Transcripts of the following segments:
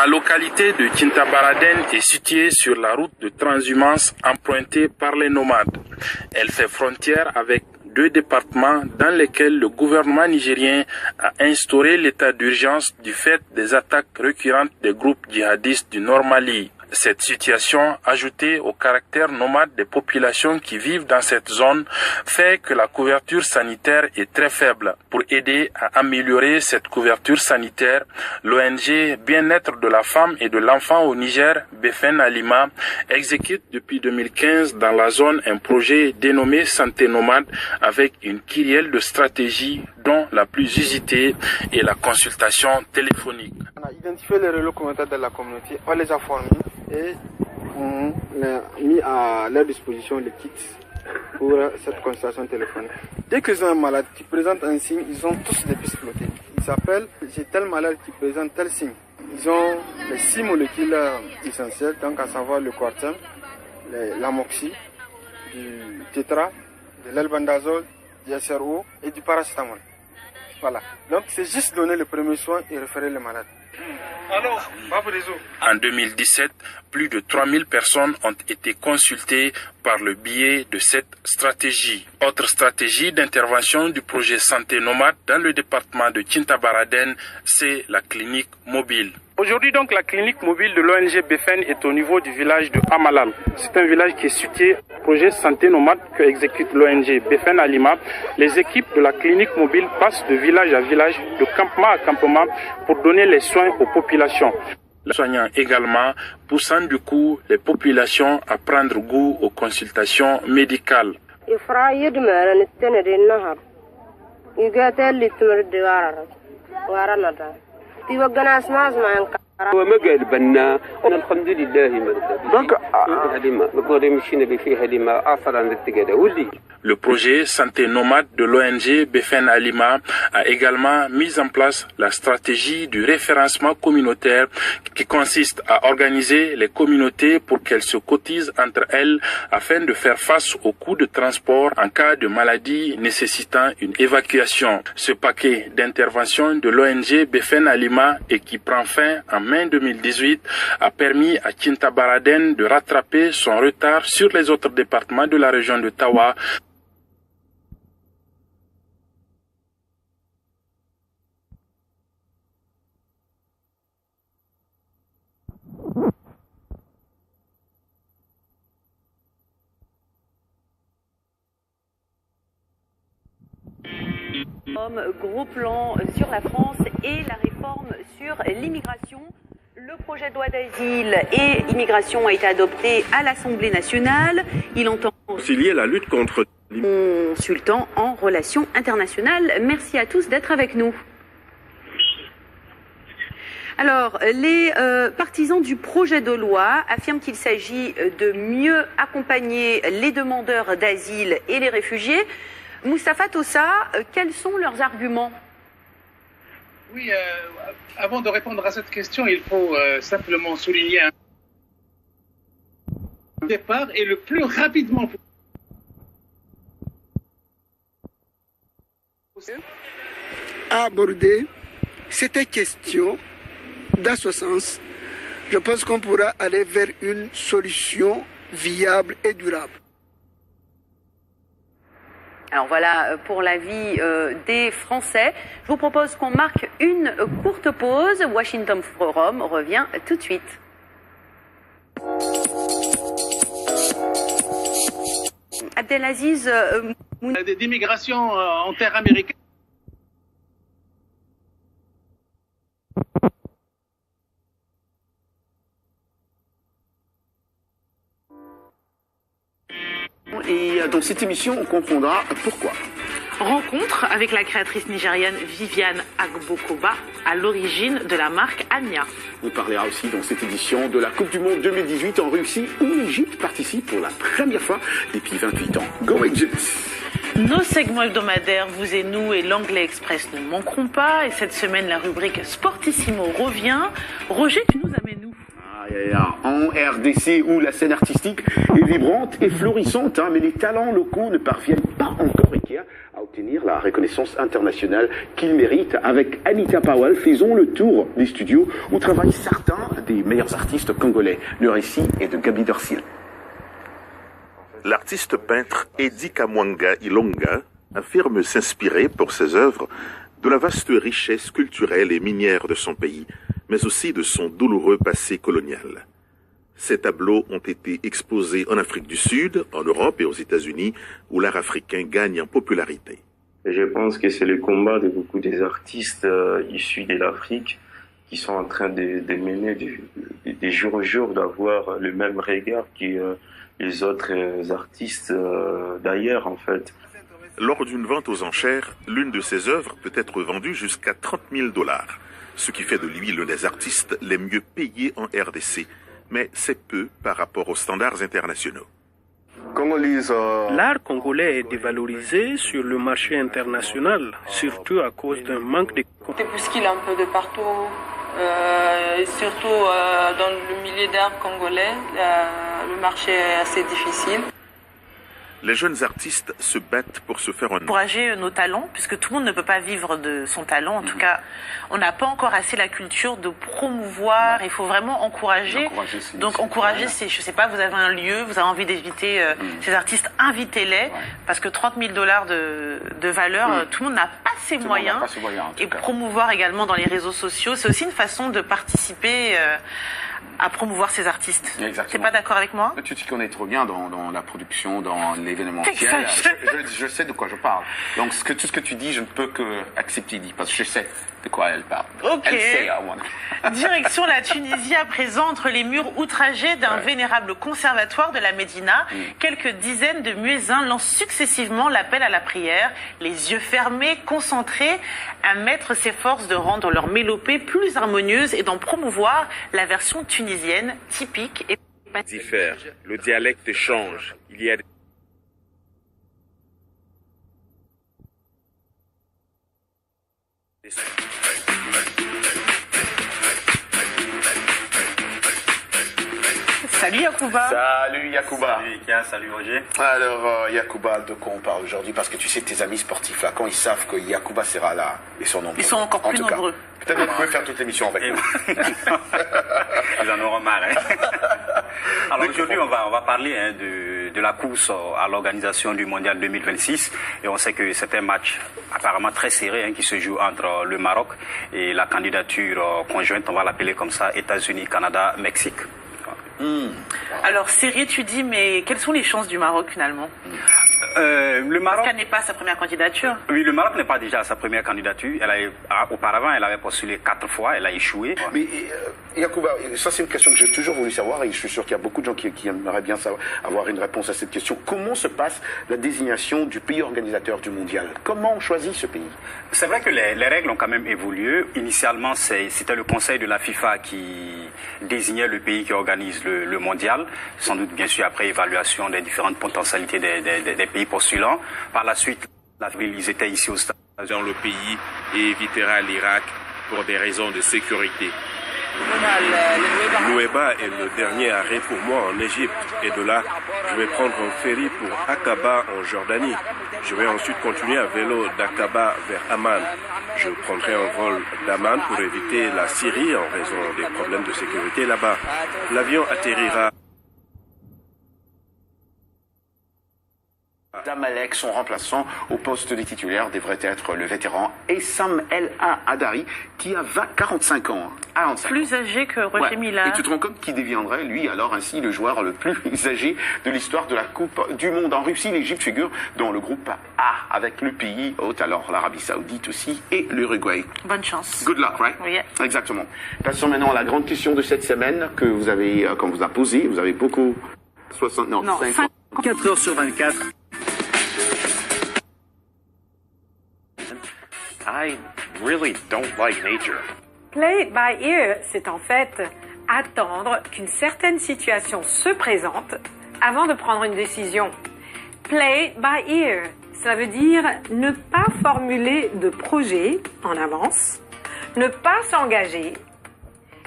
La localité de Kintabaraden est située sur la route de transhumance empruntée par les nomades. Elle fait frontière avec 2 départements dans lesquels le gouvernement nigérien a instauré l'état d'urgence du fait des attaques récurrentes des groupes djihadistes du Nord Mali. Cette situation, ajoutée au caractère nomade des populations qui vivent dans cette zone, fait que la couverture sanitaire est très faible. Pour aider à améliorer cette couverture sanitaire, l'ONG Bien-être de la femme et de l'enfant au Niger, Befen Alima, exécute depuis 2015 dans la zone un projet dénommé Santé Nomade avec une kyrielle de stratégies dont la plus usitée est la consultation téléphonique. On a identifié les relais communautaires de la communauté, on les a formés et on a mis à leur disposition les kits pour cette consultation téléphonique. Dès qu'ils ont un malade qui présente un signe, ils ont tous des pistes flottées. Ils s'appellent « j'ai tel malade qui présente tel signe ». Ils ont les 6 molécules essentielles, donc à savoir le quartin, l'amoxy, du tétra, de l'albendazole, du SRO et du paracétamol. Voilà. Donc c'est juste donner le premier soin et référer le malade. En 2017, plus de 3000 personnes ont été consultées par le biais de cette stratégie. Autre stratégie d'intervention du projet Santé Nomade dans le département de Kintabaraden, c'est la clinique mobile. Aujourd'hui donc la clinique mobile de l'ONG Befen est au niveau du village de Amalam. C'est un village qui est situé au projet Santé Nomade que exécute l'ONG Befen Alima. Les équipes de la clinique mobile passent de village à village, de campement à campement pour donner les soins aux populations. Soignant également, poussant du coup les populations à prendre goût aux consultations médicales. Le projet Santé Nomade de l'ONG Befen Alima a également mis en place la stratégie du référencement communautaire qui consiste à organiser les communautés pour qu'elles se cotisent entre elles afin de faire face aux coûts de transport en cas de maladie nécessitant une évacuation. Ce paquet d'intervention de l'ONG Befen Alima et qui prend fin en mai 2018 a permis à Kintabaraden de rattraper son retard sur les autres départements de la région de Tawa. Gros plan sur la France et la réforme sur l'immigration. Le projet de loi d'asile et immigration a été adopté à l'Assemblée nationale. Il entend Concilier la lutte contre consultant en relations internationales. Merci à tous d'être avec nous. Alors, les partisans du projet de loi affirment qu'il s'agit de mieux accompagner les demandeurs d'asile et les réfugiés. Moustapha Tossa, quels sont leurs arguments ? Oui, avant de répondre à cette question, il faut simplement souligner un départ et le plus rapidement possible. Aborder cette question dans ce sens, je pense qu'on pourra aller vers une solution viable et durable. Alors voilà pour l'avis des Français. Je vous propose qu'on marque une courte pause. Washington Forum revient tout de suite. Abdelaziz D'immigration en terre américaine. Et dans cette émission, on comprendra pourquoi. Rencontre avec la créatrice nigériane Viviane Agbokoba, à l'origine de la marque Anya. On parlera aussi dans cette édition de la Coupe du Monde 2018 en Russie, où l'Égypte participe pour la première fois depuis 28 ans. Go Egypt! Nos segments hebdomadaires, vous et nous et l'Anglais Express ne manqueront pas. Et cette semaine, la rubrique Sportissimo revient. Roger, tu nous amènes où ? En RDC, où la scène artistique est vibrante et florissante, mais les talents locaux ne parviennent pas encore à obtenir la reconnaissance internationale qu'il mérite. Avec Anita Powell, faisons le tour des studios où travaillent certains des meilleurs artistes congolais. Le récit est de Gabi Dorsil. L'artiste peintre Eddie Kamwanga Ilonga affirme s'inspirer pour ses œuvres de la vaste richesse culturelle et minière de son pays, mais aussi de son douloureux passé colonial. Ces tableaux ont été exposés en Afrique du Sud, en Europe et aux États-Unis, où l'art africain gagne en popularité. Je pense que c'est le combat de beaucoup des artistes issus de l'Afrique qui sont en train de mener des jours au jour d'avoir le même regard que les autres artistes d'ailleurs, en fait. Lors d'une vente aux enchères, l'une de ses œuvres peut être vendue jusqu'à 30 000 $, ce qui fait de lui l'un des artistes les mieux payés en RDC. Mais c'est peu par rapport aux standards internationaux. L'art congolais est dévalorisé sur le marché international, surtout à cause d'un manque de... C'est puisqu'il est un peu de partout, surtout dans le milieu d'art congolais, le marché est assez difficile. Les jeunes artistes se battent pour se faire un nom. Encourager nos talents, puisque tout le monde ne peut pas vivre de son talent. En tout cas, on n'a pas encore assez la culture de promouvoir. Il faut vraiment encourager. Donc encourager, c'est, je sais pas, vous avez un lieu, vous avez envie d'inviter ces artistes, invitez-les, parce que 30 000 $ de valeur, tout le monde n'a pas ces moyens. Et promouvoir également dans les réseaux sociaux, c'est aussi une façon de participer à promouvoir ces artistes. T'es pas d'accord avec moi? Tu t'y connais trop bien dans la production, dans l'événementiel. Je sais de quoi je parle. Donc tout ce que tu dis, je ne peux que accepter, parce que je sais de quoi elle parle. Ok. Elle sait, Direction la Tunisie à présent, entre les murs outragés d'un vénérable conservatoire de la Médina. Quelques dizaines de muezzins lancent successivement l'appel à la prière, les yeux fermés, concentrés, à mettre s'efforce de rendre leur mélopée plus harmonieuse et d'en promouvoir la version tunisienne typique et diffère. Le dialecte change. Il y a Salut Yacouba. Salut Yacouba. Salut Ika, salut Roger. Alors Yacouba, de quoi on parle aujourd'hui? Parce que tu sais, tes amis sportifs là, quand ils savent que Yacouba sera là, ils sont nombreux. Ils sont encore plus nombreux. Peut-être que vous pouvez faire toute l'émission avec nous. Ils en auront mal. Alors aujourd'hui, on va parler de la course à l'organisation du Mondial 2026. Et on sait que c'est un match apparemment très serré qui se joue entre le Maroc et la candidature conjointe, on va l'appeler comme ça, États-Unis, Canada, Mexique. Alors serré, tu dis, mais quelles sont les chances du Maroc finalement? Le Maroc n'est pas sa première candidature. Oui, le Maroc n'est pas déjà sa première candidature. Auparavant, elle avait postulé 4 fois, elle a échoué. Mais Yacouba, ça c'est une question que j'ai toujours voulu savoir et je suis sûr qu'il y a beaucoup de gens qui aimeraient bien avoir une réponse à cette question. Comment se passe la désignation du pays organisateur du mondial? Comment on choisit ce pays? C'est vrai que les règles ont quand même évolué. Initialement, c'était le conseil de la FIFA qui désignait le pays qui organise le mondial. Sans doute, bien sûr, après évaluation des différentes potentialités des pays postulants. Par la suite, ils étaient ici au stade. Dans le pays et évitera l'Irak pour des raisons de sécurité. Loueba est le dernier arrêt pour moi en Égypte. Et de là, je vais prendre un ferry pour Aqaba en Jordanie. Je vais ensuite continuer à vélo d'Aqaba vers Amman. Je prendrai un vol d'Amman pour éviter la Syrie en raison des problèmes de sécurité là-bas. L'avion atterrira. Damalek, son remplaçant au poste de titulaire devrait être le vétéran Essam El Hadari qui a 45 ans. Plus âgé que Roger Mila. Et tu te rends compte qu'il deviendrait, lui, alors ainsi le joueur le plus âgé de l'histoire de la Coupe du Monde. En Russie, l'Égypte figure dans le groupe A avec le pays hôte, alors l'Arabie Saoudite aussi et l'Uruguay. Bonne chance. Good luck, right? Oui. Exactement. Passons maintenant à la grande question de cette semaine que vous avez, qu'on vous a posée. Vous avez beaucoup... 54 heures sur 24. I really don't like nature. Play it by ear, c'est en fait attendre qu'une certaine situation se présente avant de prendre une décision. Play it by ear, ça veut dire ne pas formuler de projet en avance, ne pas s'engager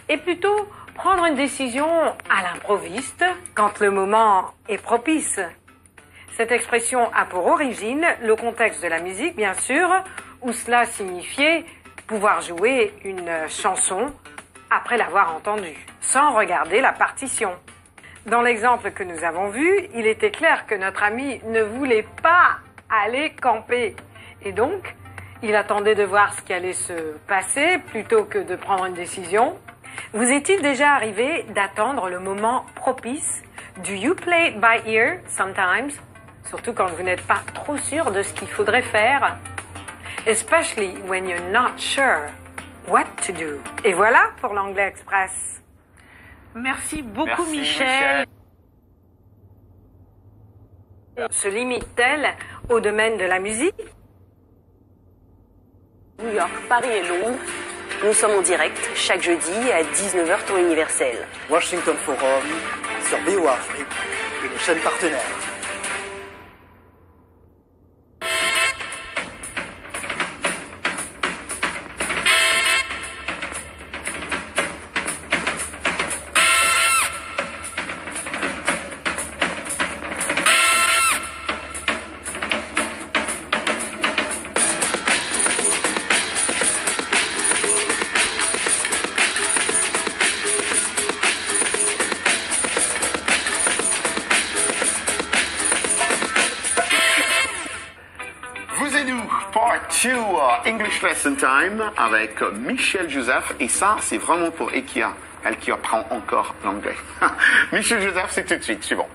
et plutôt prendre une décision à l'improviste quand le moment est propice. Cette expression a pour origine le contexte de la musique, bien sûr, où cela signifiait pouvoir jouer une chanson après l'avoir entendue, sans regarder la partition. Dans l'exemple que nous avons vu, il était clair que notre ami ne voulait pas aller camper. Et donc, il attendait de voir ce qui allait se passer plutôt que de prendre une décision. Vous est-il déjà arrivé d'attendre le moment propice? Do you play it by ear sometimes? Surtout quand vous n'êtes pas trop sûr de ce qu'il faudrait faire. Especially when you're not sure what to do. Et voilà pour l'Anglais Express. Merci beaucoup, Michel. Se limite-t-elle au domaine de la musique? New York, Paris et Londres. Nous sommes en direct chaque jeudi à 19h temps universel. Washington Forum sur BO Afrique et les chaînes partenaires. English Lesson Time avec Michel Joseph, et ça c'est vraiment pour Ekia, elle qui apprend encore l'anglais. Michel Joseph, c'est tout de suite, suivant.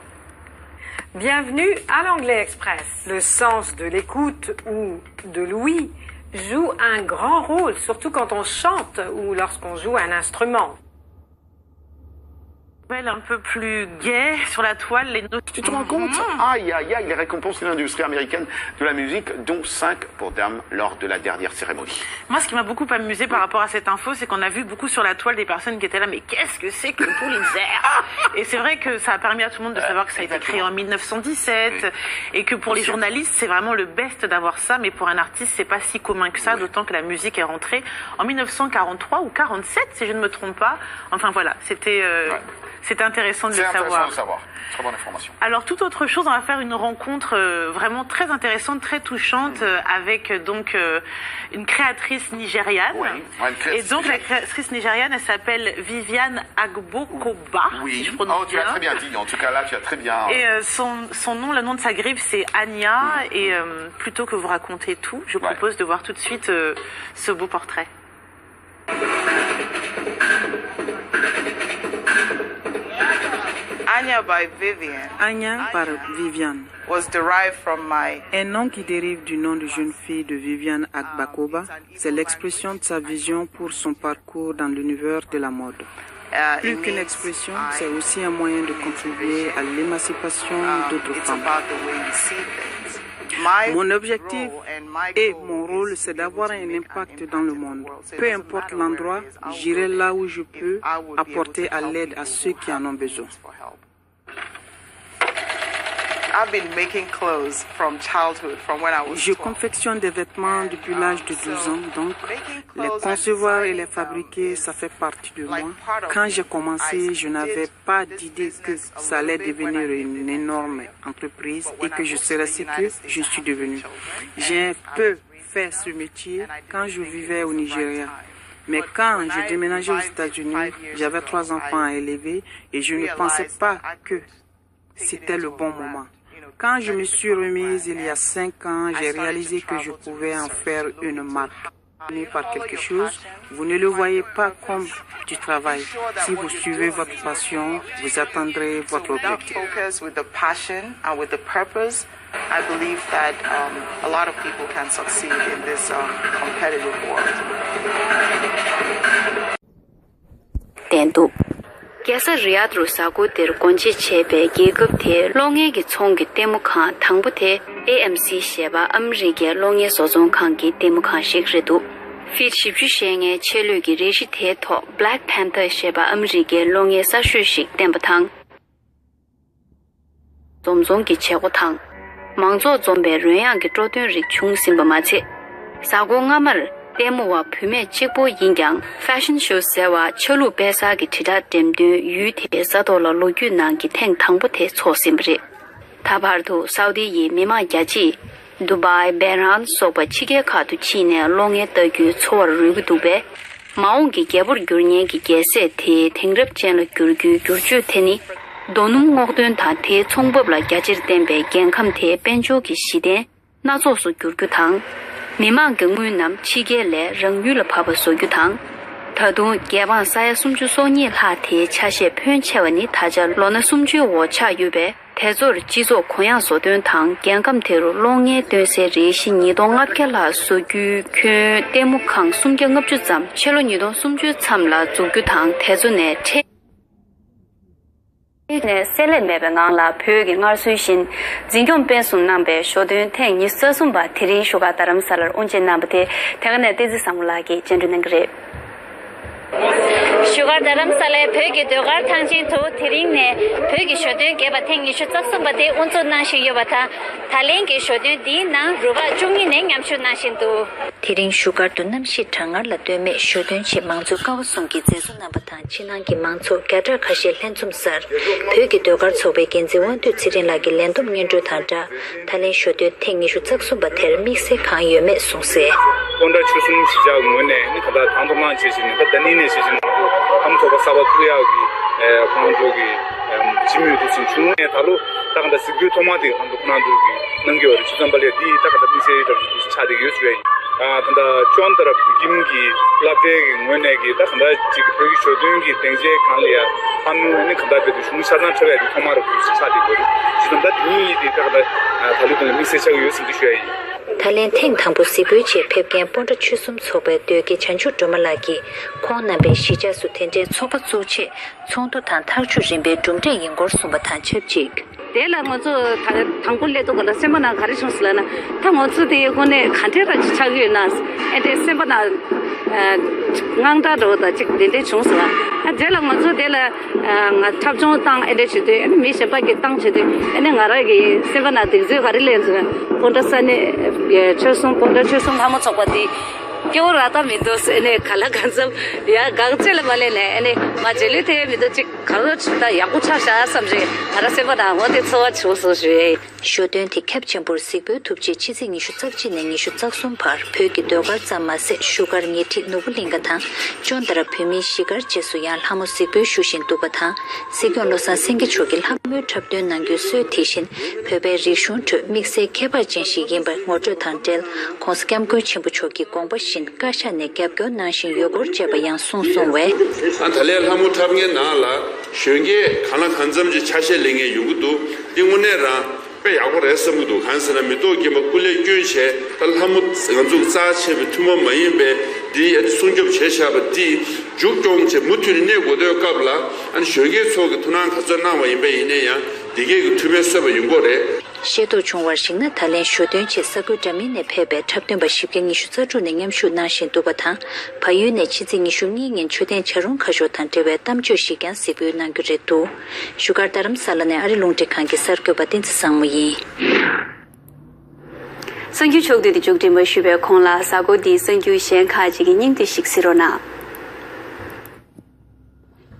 Bienvenue à l'Anglais Express. Le sens de l'écoute ou de l'ouïe joue un grand rôle, surtout quand on chante ou lorsqu'on joue un instrument. Un peu plus gai sur la toile, les notes. Tu te rends compte? Aïe, aïe, aïe, les récompenses de l'industrie américaine de la musique, dont 5 pour dames lors de la dernière cérémonie. Moi, ce qui m'a beaucoup amusé par rapport à cette info, c'est qu'on a vu beaucoup sur la toile des personnes qui étaient là, mais qu'est-ce que c'est que le Pulitzer? Et c'est vrai que ça a permis à tout le monde de savoir que ça a été créé en 1917, et que pour les journalistes, c'est vraiment le best d'avoir ça, mais pour un artiste, c'est pas si commun que ça, d'autant que la musique est rentrée en 1943 ou 47, si je ne me trompe pas. Enfin voilà, c'était intéressant de le savoir. C'est intéressant de savoir. Très bonne information. Alors, toute autre chose, on va faire une rencontre vraiment très intéressante, très touchante, avec donc une créatrice nigériane. Oui, une créatrice. Et donc, la créatrice nigériane, elle s'appelle Viviane Agbokoba, si je prononce tu as très bien dit. En tout cas, là, tu as très bien... Et son nom, le nom de sa griffe, c'est Anya. Et plutôt que vous raconter tout, je propose de voir tout de suite ce beau portrait. Anya par Viviane un nom qui dérive du nom de jeune fille de Viviane Agbokoba. C'est l'expression de sa vision pour son parcours dans l'univers de la mode. Plus qu'une expression, c'est aussi un moyen de contribuer à l'émancipation d'autres femmes. Mon objectif et mon rôle, c'est d'avoir un impact dans le monde. Peu importe l'endroit, j'irai là où je peux apporter à l'aide à ceux qui en ont besoin. Je confectionne des vêtements depuis l'âge de 12 ans, donc les concevoir et les fabriquer, ça fait partie de moi. Quand j'ai commencé, je n'avais pas d'idée que ça allait devenir une énorme entreprise et que je serais ce que je suis devenu. J'ai un peu fait ce métier quand je vivais au Nigeria. Mais quand j'ai déménagé aux États-Unis, j'avais 3 enfants à élever et je ne pensais pas que c'était le bon moment. Quand je me suis remise il y a 5 ans, j'ai réalisé que je pouvais en faire une marque. Par quelque chose, vous ne le voyez pas comme du travail. Si vous suivez votre passion, vous atteindrez votre objectif. I believe that a lot of people can succeed in this competitive world. Tendo. Kesa Riyadh Rusaku ter konchi chebe gigab the longye gi chonggi temu khan thangbu the AMC sheba amrige longye sozong khan gi temu khan shikredu. Fit shipju shenge chelu gi reshi the tho Black Panther sheba amrige longye sa shu shik temba thang. Zomzong gi chego thang. Mangzo zombe runyang gi trodun rik chung simba ma che. Sago ngamar Demowa Pume Chikbo Yingyang Fashion Show Sewa Cholu Besa Gi Tida Demdu Yu Te Sadola Lo Yu Nang Gi Teng Tangbo Te So Simbre. 타바르도 사우디이 미마 야지 두바이 베란 소바 치게 카두 치네 롱에 떠규 초월 루구두베 마옹기 개불 규르니기 게세 테 탱럽 젠르 규르규 규르주 테니 도눔 먹던 다테 총법라 야지르덴베 겐캄테 벤조기 시데 나소수 규르규탕 미만 경무남 치게레 렁유르 파버소 규탕 타도 개방 사야 숨주 소니 하테 차셰 표현체원이 다자 로나 숨주 워차 유베 대조를 지소 공양 소된 당 갱감대로 롱에 되세 리신 이동 앞kel라 수규 그 대목항 숨경업 주점 첼로 이동 숨주 참라 조규당 대조내 체 네 셀레메뱅랑라 표기 알수신 진경 변수 남배 쇼된 탱 이서숨바 트린 쇼가 다름살을 언제 남부터 대간에 대지 상물하기 전주는 그래 Sugar daram sale pegi dogar thangjin to thiring ne pegi shodön geba thengi shu tsaksum bade unzo na shi yobata thaleng ge shodön di na ruba chungi ne ngamshu na shin to thiring sugar to nam shi thangar la de me shodön chi mangzu kaw sung gi jesu na bata chinang gi mangzo gadra khashel lensum sar pegi dogar chobe genzi won to chirin la gi lendum ngen jo thanja thaleng shodön thengi shu tsaksum ba ther mi se khan yome sungse onda chusum sija ngone ni khada thangdoma chesin ka dani ne chesin हम तो बस अब कुया की कौन जोगी जिम्मे तो सुनने तालो ताकंदा सिग्यू टमाटी हम तो कौन जोगी नंगे और चिकन बले दी ताकंदा बीसे चादी यूज हुई तंदा चौंदरा बिगिंगी लाते ngone की ताकंदा चिक प्रोगी शोदुंगी तेंजे खान लिया हम ने खंदा पे सुन साधन चले दी हमारा कुछ चादी करी चिकन नी दी ताकंदा तालो तो मिसे चग यूज हुई Thalen theng thangbu sibu che phepgen ponda chusum chobe dyoge chanchu domalagi khona be shija su tenje choba chu che chongdo tan thakchu rimbe dumje yingor sumba tan chepjik dela ngozo thangkulle to gala semana gari chungslana thangozu de gone khantera chagye nas ete semana ngangda ro da chik de chungsla dela ngozo dela nga thapjong tang ede chide mi sepa ge tang chide ene ngara ge semana de je gari lenz ponda sane chusum ponda chusum hamo chopati क्यों राता मिदोस ने खाला गंजम या गंचल वाले ने ने मजले थे मिदो चिक खालो छता या कुछ सा समझे हरा से बना वो ते सो छो सो जे 쇼든 티 캡션 볼 시브 톱지 치징이 슈착지 내니 슈착 손파 푀기 도가 자마세 슈거 니티 노블링가타 존다라 페미 시거 제수야 하모 시브 슈신 도가타 시견로사 생기 초길 함을 탑된 난교 스티신 페베 리슌 믹세 케바진 시긴바 모조 탄텔 콘스캠 코 침부 초기 공부신 가샤네 캡교 나신 요고 제바양 송송웨 안탈레 하모 탑게 나라 쉔게 가나 간점지 차실링의 요구도 띵문에라 야고 레스무도 간선함에도 기뭐 꿀레 교체 달하무 간족 자체비 투모 마이베 디 순접 제샤버디 죽종체 무투리 내고도 갑라 안 셔게 속에 투난 가져나와 임베 이내야 디게 그 투메서버 연고래 셰도 총월식나 달렌 쇼된체 서구자민의 패배 탑된 바십경이 슈서주 냉염슈 나신 도바타 바유네 치징이 슈닝인 초된 처럼 가쇼탄 테베 땀주 시간 시부난 그레도 슈가다름 살라네 아리롱테 칸게 서거 바틴 상무이 선규 쪽들이 쪽들 머슈베 콩라 사고디 선규 셴카지기 닝디 식시로나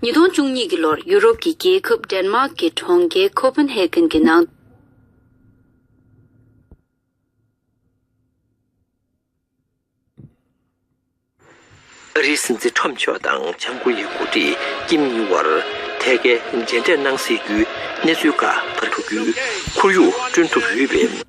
니돈 중니기로 유럽기 계급 덴마크 통계 코펜헤겐 기나 리슨지 첨초당 장구이 구디 김유월 대개 인젠데 낭시규 내수가 버크규 쿠유 준투비베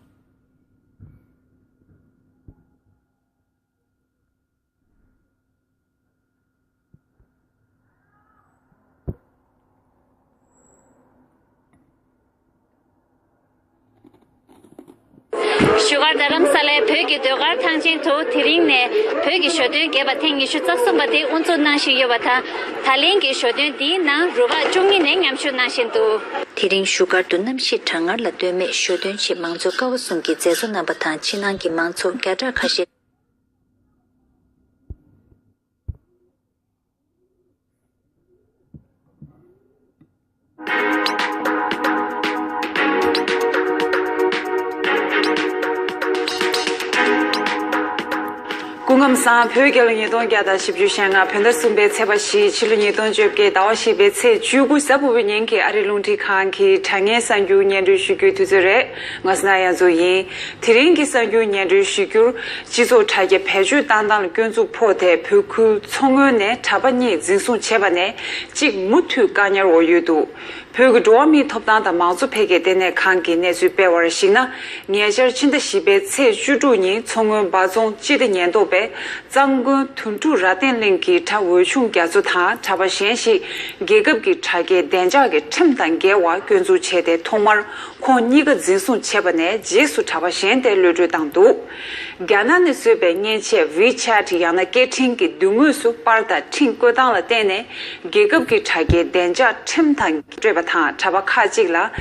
Sugar daram sale pögi dogar thangjin to thiringne pögi shodön geba thengi shu tsaksum bade unzo nashi yobata thalengi shodön di na ruba chungi ne ngamshu nashin to thiring sugar to namshi thangar la deme shodön chi mangzo kawsung gi jezo na bata chinang gi mangzo gadra khashi 공감상 표결이 동기하다 십주샹아 편더숨베 세바시 칠륜이 동접게 다와시베 세 주구 사부빈인기 아리룬티 칸키 장애 산주년도 시규 두저레 맞나야 조이 티링기 산주년도 시규 지소 타게 배주 단단 근수 포대 벽구 총은의 자반이 진수 제반에 직 무투 까냐 오유도 벽 도미 톱단다 마주 폐게 되네 칸기 내주 배워시나 니에저 친다 시베 세 주주니 총은 바종 지的年度배 장군 툰투 라텐링기 타워충 가주타 자바시엔시 계급기 차게 된자게 첨단계와 근수 체대 통말 코니가 진수 체반에 제수 자바시엔데 르르당도 가나네 스베 년체 위챗 야나 게팅기 두무수 파르다 팅고당라 때네 계급기 차게 된자 첨단 타 자바카지라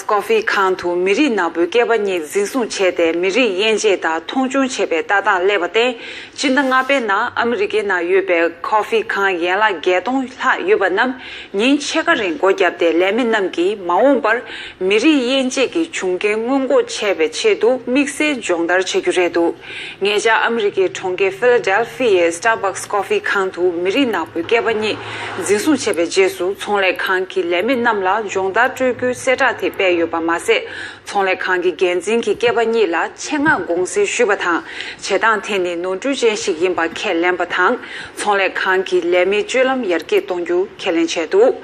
Coffee Kantu Miri Nabu Gebani Zinsun Chede Miri Yenjeda Tongjun Chebe Dada Lebate Chindangabe Na Amerike Na Yube Coffee Kan Yela Gedon La Yubanam Nin Chekarin Gojabde Leminamgi Maumbar Miri Yenjegi Chunge Mungo Chebe Chedu Mixe Jongdar Cheguredu Ngeja Amerike Tonge Philadelphia Starbucks Coffee Kantu Miri Nabu Gebani Zinsun Chebe Jesu Tongle Kanki Leminamla Jongdar Chugu Serate Yobamase, Tonle Kangi Genzin ki Gebanila, Chenga Gongsi Shubatang, Chedan Teni Nonjujen Shigimba Kellen Batang, Tonle Kangi Lemi Julam Yerke Donju, Kellen Chedu,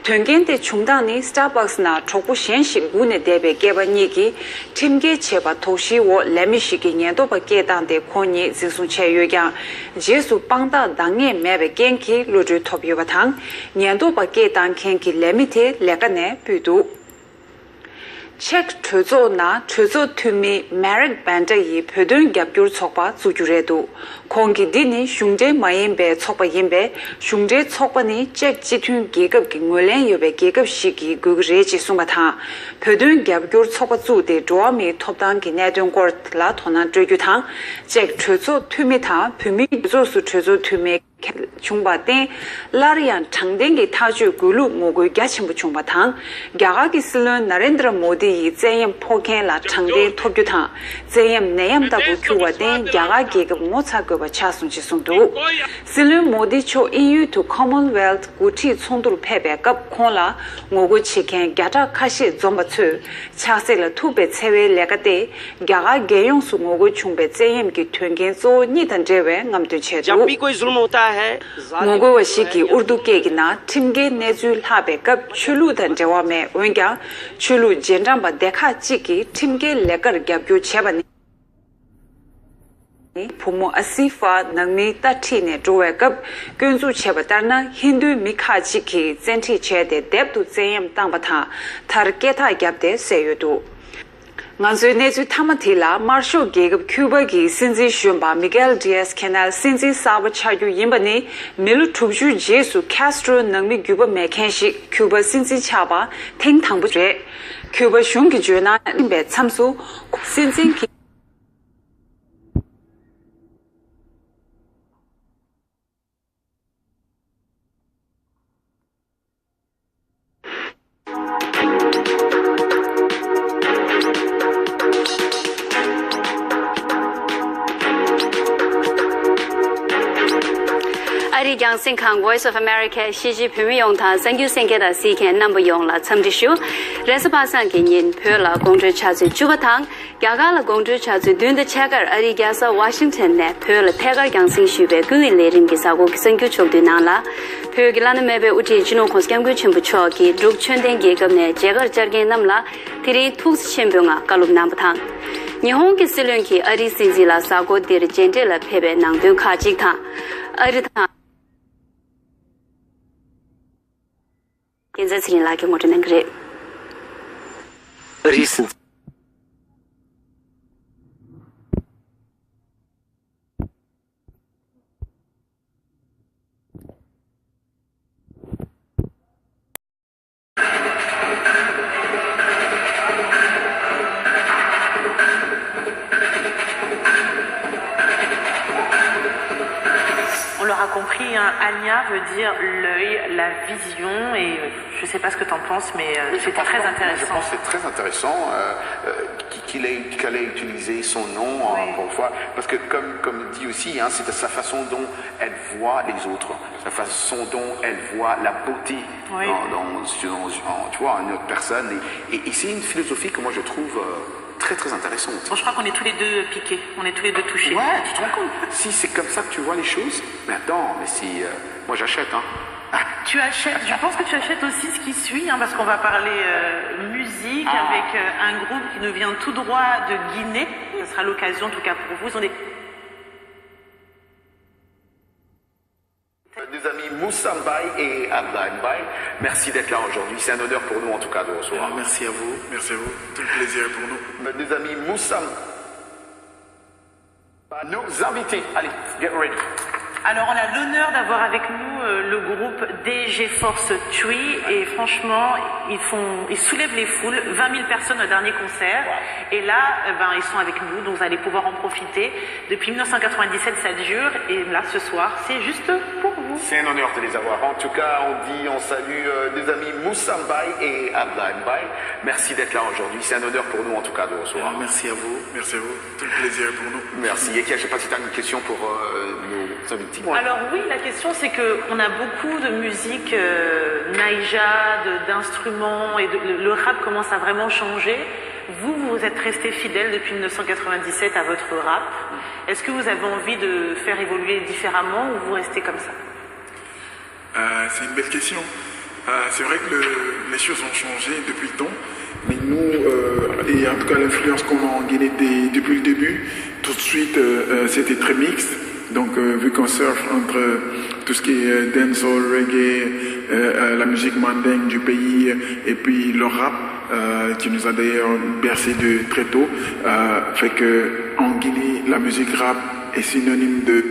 Tungen de Chungdani, Starbucks na Choku Shenshi Gune Debe Gebaniki, Timge Cheba Toshi wo Lemi Shiki Nyendoba Gedan de Konyi Zinsun Che Yoga, Jesu Bangda Dange Mebe Genki, Luju Top Yobatang, Nyendoba Gedan Kenki Lemite, Legane, Budu. Check Tuzo na Tuzo Tumi Merrick Banda yi Pudun Gapgur Chokpa Zujuredu. Kongi Dini Shungde Mayimbe Chokpa Yimbe, Shungde Chokpa ni Jack Jitun Gigab Gingulen Yobe Gigab Shiki Gugreji Sumata. Pudun Gapgur Chokpa Zude Doami Topdan Ginedun Gort La Tonan Dragutang, Jack Tuzo Tumi Ta, Pumi Zosu Tuzo Tumi 중바데 라리안 장댕기 타주 굴루 모고 야침부 중바탕 야가기 슬런 나렌드라 모디 제엠 포켄라 장댕 토규타 제엠 내염다부 큐와데 야가기가 모차거바 차순지송도 슬런 모디 초 EU to Commonwealth 구티 총도로 패배급 콘라 모고 치켄 야타 카시 좀바츠 차셀라 투베 체웨 레가데 야가 게용수 모고 중베 제엠기 튕겐소 니던제웨 남드체도 Mongo Shiki Urdu Kegina, Timge Nezul Habekap, Chulu Danjawame, Winga, Chulu Jendamba Deka Chiki, Timge Lekar Gabyu Chabani. Pumo Asifa, Nangmi Tatine, Joekap, Gunzu Chabatana, Hindu Mikha Chiki, Zenti Chede, Deptu Zayam Tambata, Tarketa Gabde, Sayudu. Nganzu nezu tamatila Marshall Gigab Cuba gi Sinzi Shumba Miguel Diaz-Canel Sinzi Saba Chayu Yimbani Milu Tubju Jesu Castro Nangmi Cuba Mekenshi Cuba Sinzi Chaba Teng Tangbuje Cuba Shungi Juna Imbe Tsamsu Sinzi Ki Ari Jiang Kang Voice of America Xiji Pimi Yong Ta Thank you Sengke da Si Ken Number Yong La Chamdi Shu Respa San Ke Nin Phe La Gongzhe Cha Zu Juba Tang Yaga La Gongzhe Cha Zu Dun de Chagar Ari Gyasa Washington Ne Phe La Tegar Yang Sing Shu Be Gu Le Ring Ki Sa Go Ki Seng Kyu Chok Du Na La Phe Gi Lan Me Be Uti Jino Khos Kyam Gu Chim Bu Cho Ki Druk Chen Den Ge Gam Ne Jegar Jar Ge Nam La Tiri Thus Chen Byo Nga Kalup Nam Tang Nihon ki silun ki Ari Sinzi La Sa Go Dir Jente La Phe Be Nang Dun Kha Jik Tha Ari Tha 现在请来给我这能个。Recent。On l'aura compris, oui, hein, Anya veut dire l'œil, la vision, et je ne sais pas ce que tu en penses, mais c'était très intéressant. Je pense que c'est très intéressant qu'elle ait utilisé son nom pour une fois, parce que comme dit aussi, hein, c'est sa façon dont elle voit les autres, sa façon dont elle voit la beauté tu vois, une autre personne, et c'est une philosophie que moi je trouve très très intéressante. Bon, je crois qu'on est tous les deux piqués, on est tous les deux touchés. Ouais, tu te rends compte? Si c'est comme ça que tu vois les choses, mais attends, mais si moi j'achète, hein. Tu achètes, je pense que tu achètes aussi ce qui suit, hein, parce qu'on va parler musique avec un groupe qui nous vient tout droit de Guinée. Ce sera l'occasion, en tout cas pour vous. Ils ont des amis Moussa Mbaye et Abba Mbaye, merci d'être là aujourd'hui. C'est un honneur pour nous, en tout cas, de recevoir. Merci à vous. Tout le plaisir pour nous. Des amis Moussa, nos invités. Allez, get ready. Alors, on a l'honneur d'avoir avec nous le groupe DG Force Tree, et franchement, ils soulèvent les foules, 20 000 personnes au dernier concert, et là, ils sont avec nous, donc vous allez pouvoir en profiter. Depuis 1997, ça dure, et là, ce soir, c'est juste pour vous. C'est un honneur de les avoir. En tout cas, on salue des amis Moussa Mbaye et Abba Mbaye. Merci d'être là aujourd'hui. C'est un honneur pour nous, en tout cas, de recevoir. Merci à vous. Tout le plaisir pour nous. Merci. Et je ne sais pas si tu as une question pour nos invités. Alors oui, la question c'est qu'on a beaucoup de musique naija, d'instruments, et le rap commence à vraiment changer. Vous êtes resté fidèle depuis 1997 à votre rap. Est-ce que vous avez envie de faire évoluer différemment, ou vous restez comme ça? C'est une belle question. C'est vrai que les choses ont changé depuis le temps. Mais nous, et en tout cas l'influence qu'on a en Guinée depuis le début, tout de suite c'était très mixte. Donc vu qu'on surfe entre tout ce qui est dancehall, reggae, la musique mandingue du pays, et puis le rap, qui nous a d'ailleurs bercé de très tôt, fait que en Guinée, la musique rap est synonyme de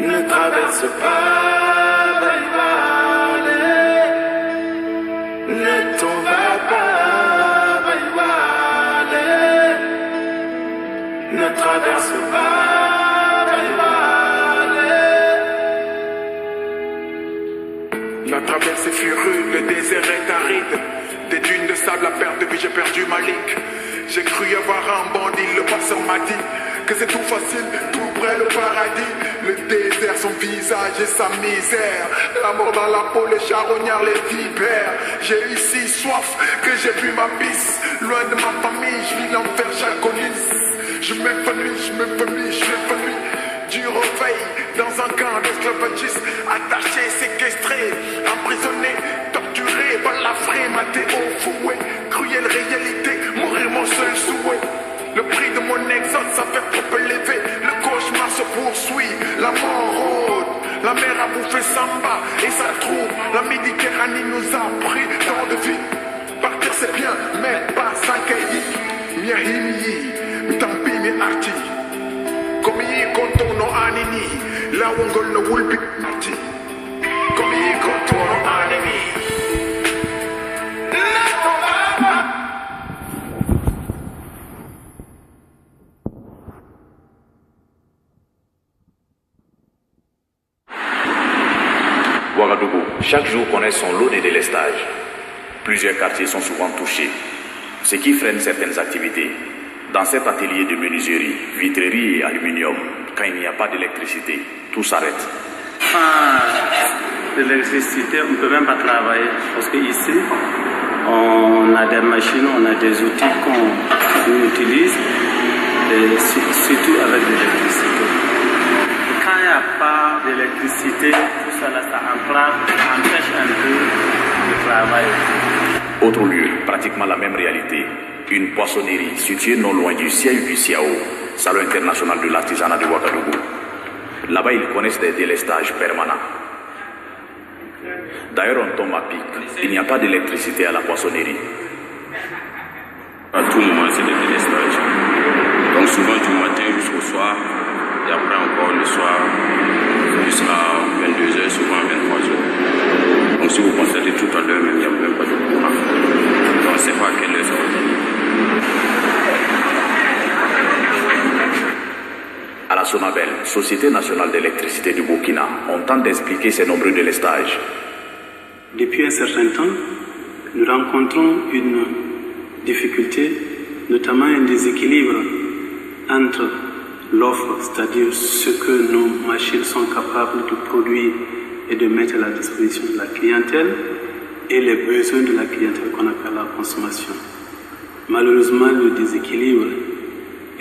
ne traverse pas, ne t'en va pas, ne traverse pas, la traversée fut rude, le désert est aride, des dunes de sable à perdre depuis j'ai perdu ma ligue. J'ai cru avoir un bandit, le passeur m'a dit que c'est tout facile, tout près le paradis. Le désert, son visage et sa misère, la mort dans la peau, les charognards, les vipères. J'ai eu si soif que j'ai bu ma bise. Loin de ma famille, je vis l'enfer, j'agonise. Je m'évanouis du réveil dans un camp d'esclavagistes, attaché, séquestré, emprisonné, torturé, balafré, maté au fouet. Cruelle réalité, mourir mon seul souhait. Le prix de mon exode, ça fait trop élevé. Le cauchemar se poursuit, la mort rôde. La mer a bouffé Samba et ça trouve. La Méditerranée nous a pris tant de vie. Partir c'est bien, mais pas sans cahier. Miahimi, Tampi, mi arti. Comme y contourno anini, la wongol no wulbi arti. Comme y contourno anini. Ouagadougou, chaque jour connaît son lot de délestage. Plusieurs quartiers sont souvent touchés, ce qui freine certaines activités. Dans cet atelier de menuiserie, vitrerie et aluminium, quand il n'y a pas d'électricité, tout s'arrête. L'électricité, on ne peut même pas travailler parce qu'ici, on a des machines, on a des outils qu'on utilise, et surtout avec l'électricité. Quand il n'y a pas d'électricité, tout ça, là, ça empêche un peu le travail. Autre lieu pratiquement la même réalité. Une poissonnerie située non loin du siège du CIAO, Salon international de l'artisanat de Ouagadougou. Là-bas, ils connaissent des délestages permanents. D'ailleurs, on tombe à pic. Il n'y a pas d'électricité à la poissonnerie. À tout moment, c'est des délestages. Donc souvent du matin jusqu'au soir, et après encore le soir, jusqu'à 22h, souvent 23h. Donc si vous constatez tout à l'heure, il n'y a même pas de courant. Donc on ne sait pas à quelle heure ça va venir. À la Sonabel, Société nationale d'électricité du Burkina, on tente d'expliquer ces nombreux délestages. Depuis un certain temps, nous rencontrons une difficulté, notamment un déséquilibre entre l'offre, c'est-à-dire ce que nos machines sont capables de produire et de mettre à la disposition de la clientèle, et les besoins de la clientèle qu'on appelle la consommation. Malheureusement, le déséquilibre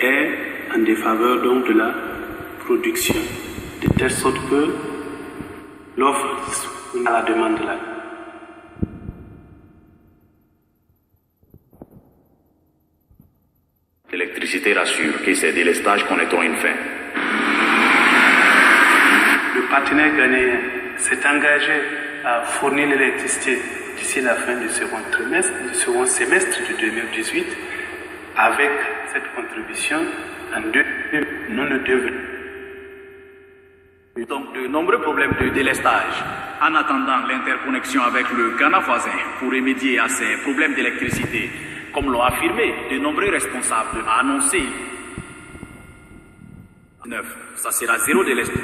est en défaveur donc de la production, de telle sorte que l'offre à la demande de la L'électricité rassure que ces délestages connaîtront une fin. Le partenaire ghanéen s'est engagé à fournir l'électricité d'ici la fin du second semestre de 2018. Avec cette contribution, nous ne devons. Donc de nombreux problèmes de délestage. En attendant l'interconnexion avec le Ghana voisin pour remédier à ces problèmes d'électricité, comme l'ont affirmé de nombreux responsables, a annoncé 9. Ça sera zéro délestage.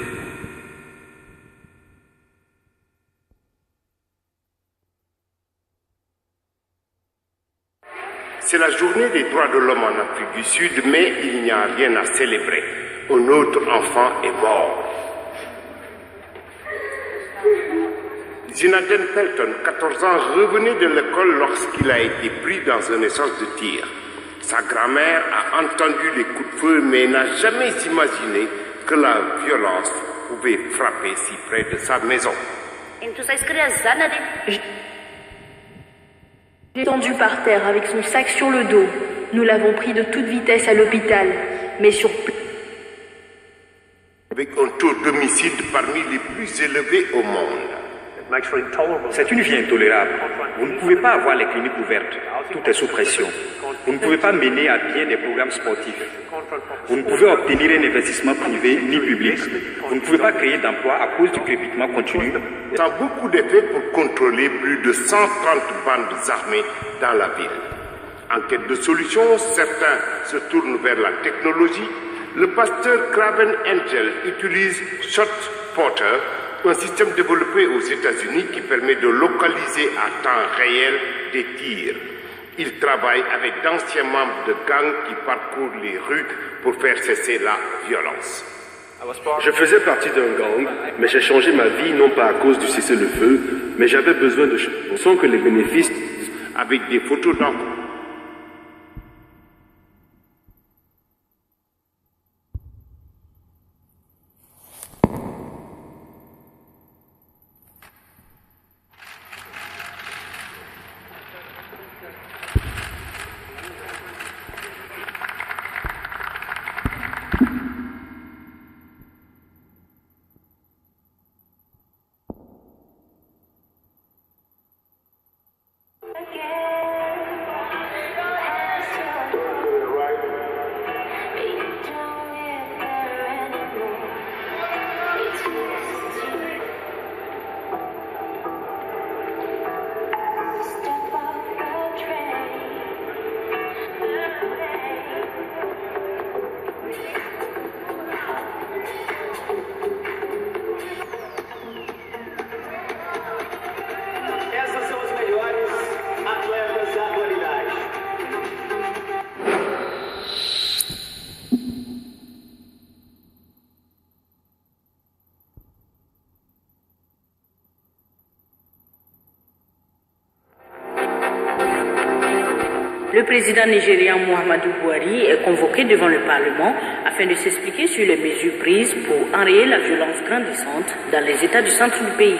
C'est la journée des droits de l'homme en Afrique du Sud, mais il n'y a rien à célébrer. Un autre enfant est mort. Zinadine Pelton, 14 ans, revenait de l'école lorsqu'il a été pris dans un échange de tir. Sa grand-mère a entendu les coups de feu, mais n'a jamais imaginé que la violence pouvait frapper si près de sa maison. J'ai tendu par terre avec son sac sur le dos. Nous l'avons pris de toute vitesse à l'hôpital, mais sur avec un taux d'homicide parmi les plus élevés au monde. C'est une vie intolérable. Vous ne pouvez pas avoir les cliniques ouvertes. Tout est sous pression. Vous ne pouvez pas mener à bien des programmes sportifs. Vous ne pouvez obtenir un investissement privé ni public. Vous ne pouvez pas créer d'emplois à cause du crépitement continu. Ça a beaucoup d'effets pour contrôler plus de 130 bandes armées dans la ville. En quête de solutions, certains se tournent vers la technologie. Le pasteur Craven Angel utilise ShotSpotter, un système développé aux États-Unis qui permet de localiser à temps réel des tirs. Il travaille avec d'anciens membres de gangs qui parcourent les rues pour faire cesser la violence. Je faisais partie d'un gang, mais j'ai changé ma vie non pas à cause du cessez-le-feu, mais j'avais besoin de choses. On sent que les bénéfices avec des photos d'enfants. Le président nigérian Muhammadu Buhari est convoqué devant le Parlement afin de s'expliquer sur les mesures prises pour enrayer la violence grandissante dans les États du centre du pays.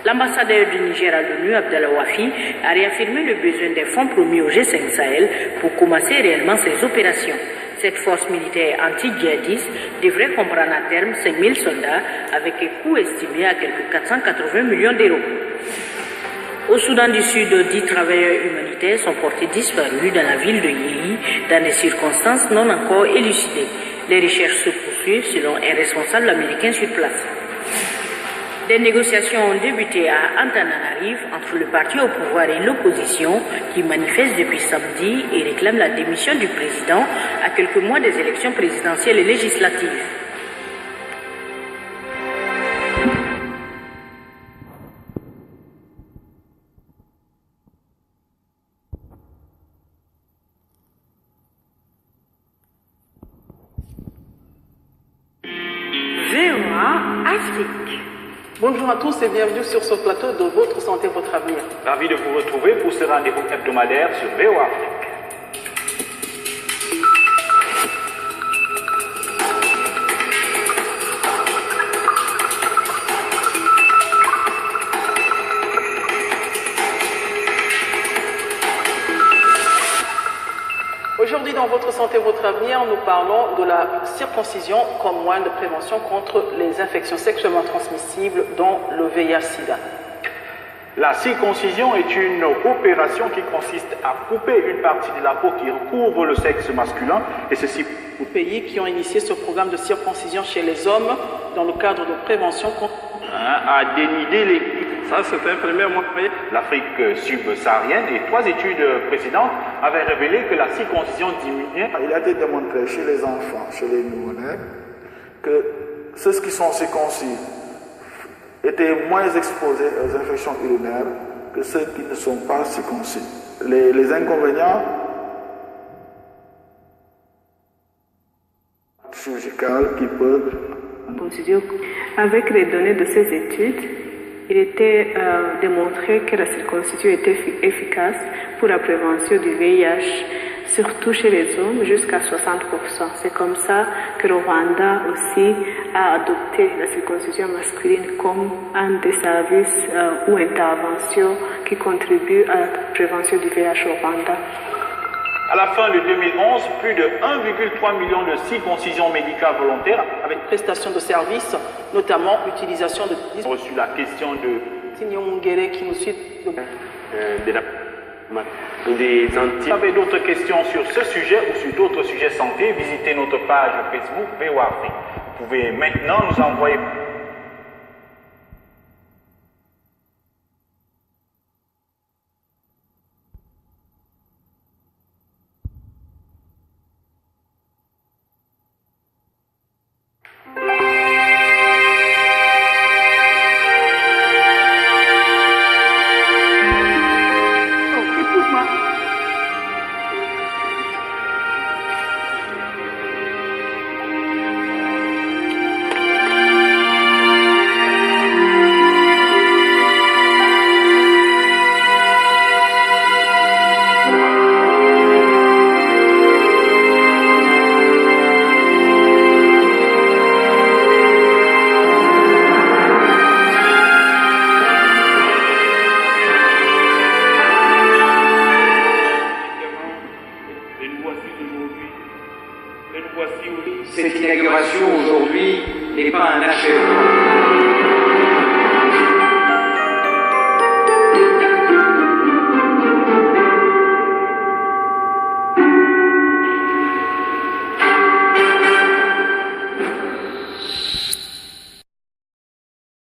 L'ambassadeur du Niger à l'ONU, Abdallah Wafi, a réaffirmé le besoin des fonds promis au G5 Sahel pour commencer réellement ses opérations. Cette force militaire anti-djihadiste devrait comprendre à terme 5000 soldats avec un coût estimé à quelques 480 millions d'euros. Au Soudan du Sud, 10 travailleurs humanitaires sont portés disparus dans la ville de Yéhi dans des circonstances non encore élucidées. Les recherches se poursuivent selon un responsable américain sur place. Des négociations ont débuté à Antananarive entre le parti au pouvoir et l'opposition qui manifeste depuis samedi et réclame la démission du président à quelques mois des élections présidentielles et législatives. VOA Afrique. Bonjour à tous et bienvenue sur ce plateau de Votre Santé, Votre Avenir. Ravi de vous retrouver pour ce rendez-vous hebdomadaire sur VOA Afrique. Aujourd'hui, dans Votre Santé, Votre Avenir, nous parlons de la circoncision comme moyen de prévention contre les infections sexuellement transmissibles, dont le VIH-Sida. La circoncision est une opération qui consiste à couper une partie de la peau qui recouvre le sexe masculin, et ceci aux pays qui ont initié ce programme de circoncision chez les hommes dans le cadre de prévention contre à dénider les... Ça, c'est un premier moyen. L'Afrique subsaharienne et 3 études précédentes avaient révélé que la circoncision diminuait. Il a été démontré chez les enfants, chez les nouveau-nés, que ceux qui sont circoncis étaient moins exposés aux infections urinaires que ceux qui ne sont pas circoncis. Les inconvénients chirurgicaux qui peuvent... Avec les données de ces études, il était démontré que la circoncision était efficace pour la prévention du VIH, surtout chez les hommes, jusqu'à 60%. C'est comme ça que le Rwanda aussi a adopté la circoncision masculine comme un des services ou interventions qui contribuent à la prévention du VIH au Rwanda. À la fin de 2011, plus de 1,3 million de circoncisions médicales volontaires avec prestation de services, notamment utilisation de... reçu la question de... qui nous suit. Si vous avez d'autres questions sur ce sujet ou sur d'autres sujets santé, visitez notre page Facebook VOA Afrique. Vous pouvez maintenant nous envoyer... Cette inauguration aujourd'hui n'est pas un achèvement.